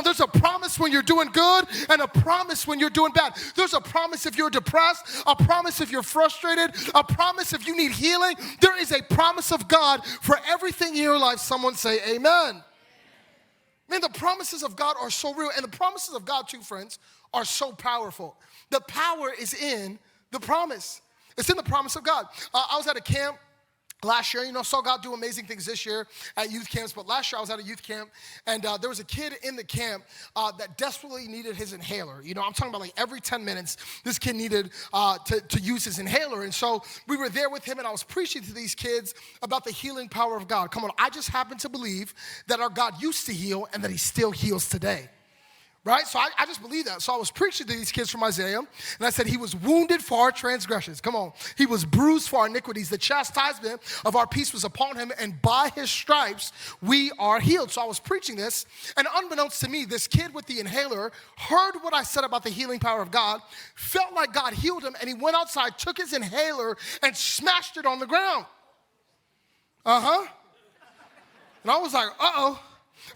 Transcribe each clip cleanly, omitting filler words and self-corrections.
on, there's a promise when you're doing good and a promise when you're doing bad. There's a promise if you're depressed, a promise if you're frustrated, a promise if you need healing. There is a promise of God for everything in your life. Someone say amen. Man, the promises of God are so real, and the promises of God, too, friends, are so powerful. The power is in the promise. It's in the promise of God. I was at a camp last year, saw God do amazing things this year at youth camps, but last year I was at a youth camp, and there was a kid in the camp that desperately needed his inhaler. I'm talking about like every 10 minutes, this kid needed to use his inhaler, and so we were there with him, and I was preaching to these kids about the healing power of God. Come on, I just happen to believe that our God used to heal and that he still heals today. Right? So I just believe that. So I was preaching to these kids from Isaiah, and I said, he was wounded for our transgressions. Come on. He was bruised for our iniquities. The chastisement of our peace was upon him, and by his stripes we are healed. So I was preaching this, and unbeknownst to me, this kid with the inhaler heard what I said about the healing power of God, felt like God healed him, and he went outside, took his inhaler, and smashed it on the ground. And I was like, uh-oh.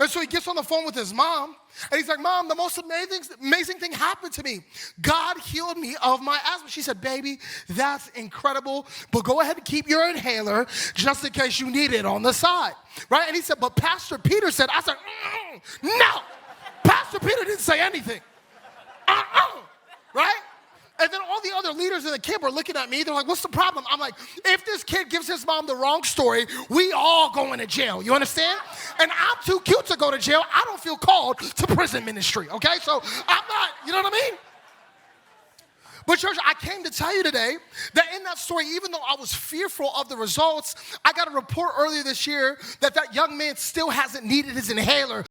And so he gets on the phone with his mom, and he's like, Mom, the most amazing thing happened to me. God healed me of my asthma. She said, baby, that's incredible, but go ahead and keep your inhaler just in case you need it on the side, right? And he said, but Pastor Peter said, I said, no. Pastor Peter didn't say anything. Right? And then all the other leaders in the camp were looking at me. They're like, what's the problem? I'm like, if this kid gives his mom the wrong story, we all going to jail. You understand? And I'm too cute to go to jail. I don't feel called to prison ministry, okay? So I'm not, you know what I mean? But church, I came to tell you today that in that story, even though I was fearful of the results, I got a report earlier this year that young man still hasn't needed his inhaler